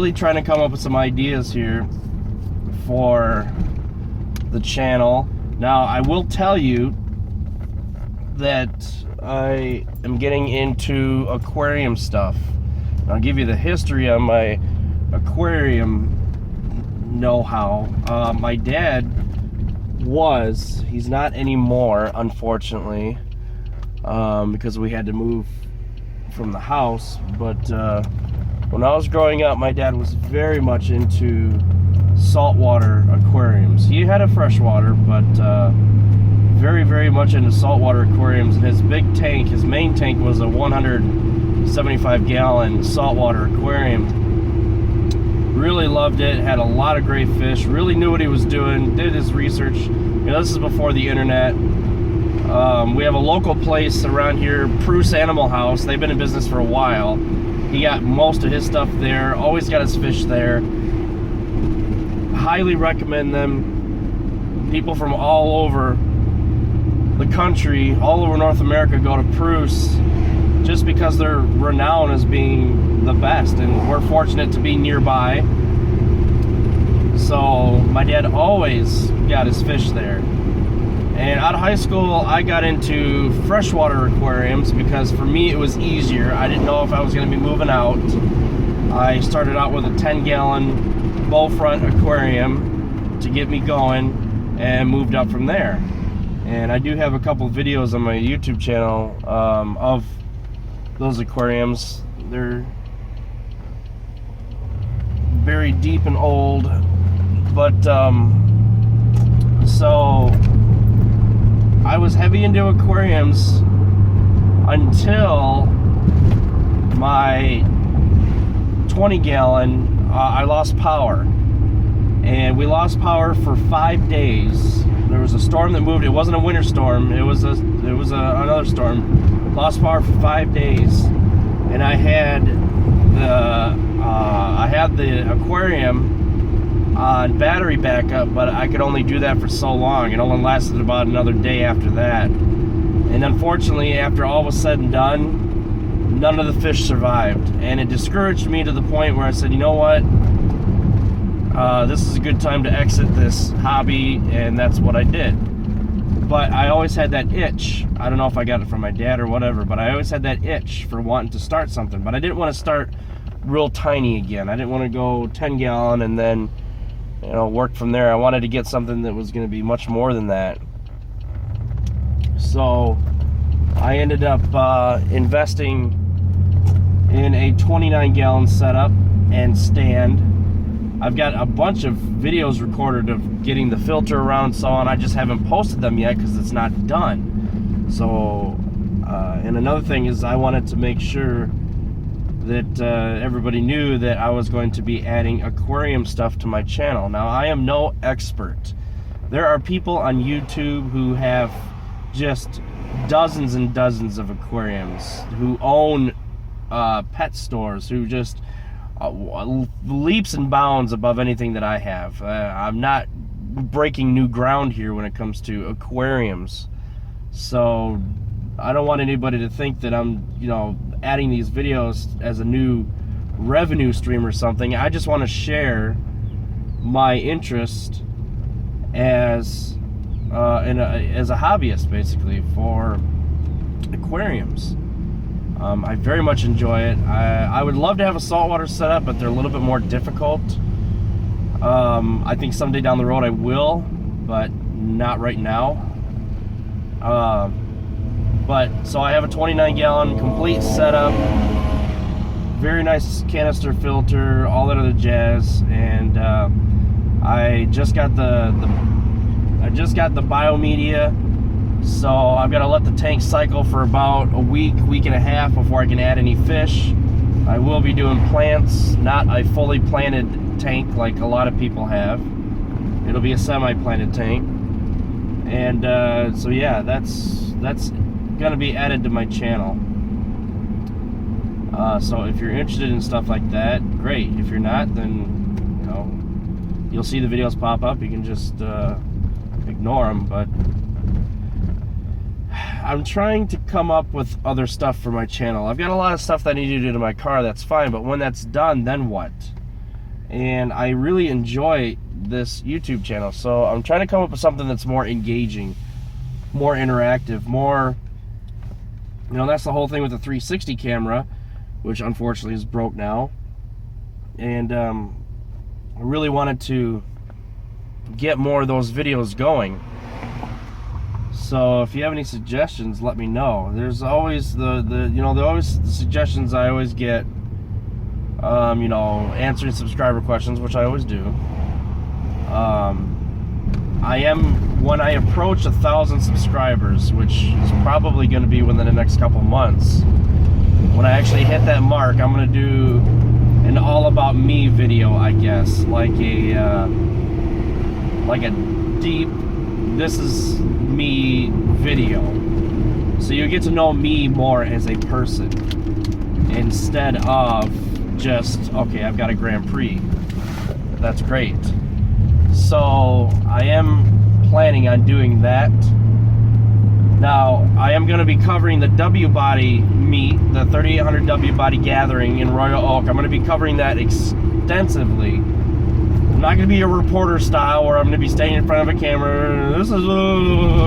really trying to come up with some ideas here for the channel. Now, I will tell you that I am getting into aquarium stuff. I'll give you the history on my aquarium know-how. My dad he's not anymore, unfortunately, because we had to move from the house. But when I was growing up, my dad was very much into saltwater aquariums. He had a freshwater, but very, very much into saltwater aquariums. And his big tank, his main tank, was a 175-gallon saltwater aquarium. Really loved it, had a lot of great fish, really knew what he was doing, did his research. You know, this is before the internet. We have a local place around here, Bruce Animal House. They've been in business for a while. He got most of his stuff there, always got his fish there. Highly recommend them. People from all over the country, all over North America, go to Bruce just because they're renowned as being the best, and we're fortunate to be nearby. So my dad always got his fish there. And out of high school, I got into freshwater aquariums because for me it was easier. I didn't know if I was going to be moving out. I started out with a 10-gallon bow front aquarium to get me going and moved up from there. And I do have a couple of videos on my YouTube channel of those aquariums. They're very deep and old, but so I was heavy into aquariums until my 20-gallon. I lost power, and we lost power for 5 days. There was a storm that moved. It wasn't a winter storm. It was another storm. Lost power for 5 days, and I had the aquarium on battery backup, but I could only do that for so long. It only lasted about another day after that. And unfortunately, after all was said and done, none of the fish survived, and it discouraged me to the point where I said, you know what? This is a good time to exit this hobby, and that's what I did. But I always had that itch. I don't know if I got it from my dad or whatever, but I always had that itch for wanting to start something. But I didn't want to start real tiny again. I didn't want to go 10-gallon and then, you know, work from there. I wanted to get something that was going to be much more than that. So I ended up investing in a 29-gallon setup and stand. I've got a bunch of videos recorded of getting the filter around and so on. I just haven't posted them yet because it's not done. So, and another thing is I wanted to make sure that everybody knew that I was going to be adding aquarium stuff to my channel. Now, I am no expert. There are people on YouTube who have just dozens and dozens of aquariums, who own pet stores, who just leaps and bounds above anything that I have. I'm not breaking new ground here when it comes to aquariums, so I don't want anybody to think that I'm, you know, adding these videos as a new revenue stream or something. I just want to share my interest as a hobbyist, basically, for aquariums. I very much enjoy it. I would love to have a saltwater setup, but they're a little bit more difficult. I think someday down the road I will, but not right now. But so I have a 29-gallon complete setup, very nice canister filter, all that other jazz, and I just got the biomedia. So I've got to let the tank cycle for about a week and a half before I can add any fish. I will be doing plants, not a fully planted tank like a lot of people have. It'll be a semi-planted tank. And so yeah, that's going to be added to my channel. So if you're interested in stuff like that, great. If you're not, then, you know, you'll see the videos pop up. You can just ignore them, but I'm trying to come up with other stuff for my channel. I've got a lot of stuff that I need to do to my car, that's fine, but when that's done, then what? and I really enjoy this YouTube channel. So I'm trying to come up with something that's more engaging, more interactive, more, you know, that's the whole thing with the 360 camera, which unfortunately is broke now. And I really wanted to get more of those videos going. So if you have any suggestions, let me know. There's always the suggestions I always get, you know, answering subscriber questions, which I always do. When I approach 1,000 subscribers, which is probably going to be within the next couple months, when I actually hit that mark, I'm going to do an all about me video, I guess, like a deep this is me video, so you get to know me more as a person instead of just, okay, I've got a Grand Prix. That's great. So I am planning on doing that. Now, I am going to be covering the W-Body meet, the 3800 W-Body gathering in Royal Oak. I'm going to be covering that extensively. I'm not going to be a reporter style where I'm going to be standing in front of a camera. This is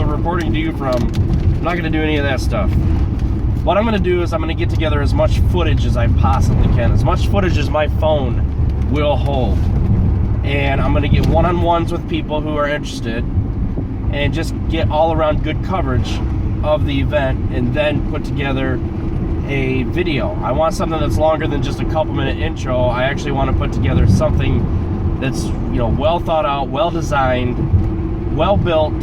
reporting to you from. I'm not going to do any of that stuff. What I'm going to do is I'm going to get together as much footage as I possibly can, as much footage as my phone will hold. And I'm going to get one-on-ones with people who are interested and just get all around good coverage of the event, and then put together a video. I want something that's longer than just a couple minute intro. I actually want to put together something that's, you know, well thought out, well designed, well built,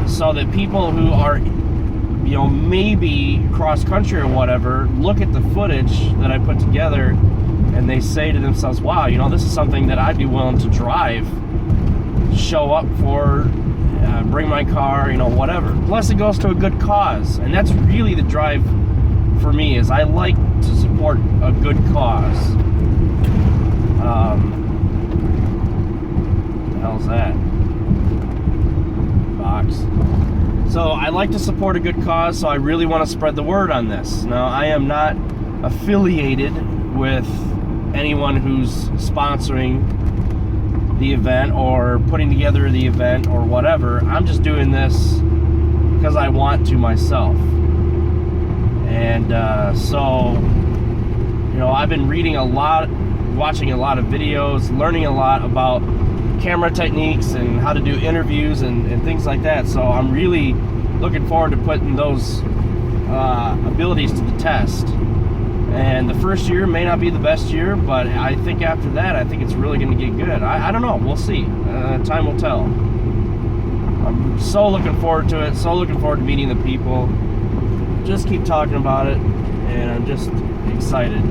so that people who are, you know, maybe cross country or whatever, look at the footage that I put together and they say to themselves, wow, you know, this is something that I'd be willing to drive, show up for, bring my car, you know, whatever. Plus it goes to a good cause, and that's really the drive for me, is I like to support a good cause. The hell's that? Box. So I like to support a good cause, so I really want to spread the word on this. Now, I am not affiliated with anyone who's sponsoring the event or putting together the event or whatever. I'm just doing this because I want to myself. And so, you know, I've been reading a lot, watching a lot of videos, learning a lot about camera techniques and how to do interviews and things like that. So I'm really looking forward to putting those abilities to the test. And the first year may not be the best year, but I think after that, I think it's really going to get good. I don't know. We'll see. Time will tell. I'm so looking forward to it. So looking forward to meeting the people. Just keep talking about it, and I'm just excited.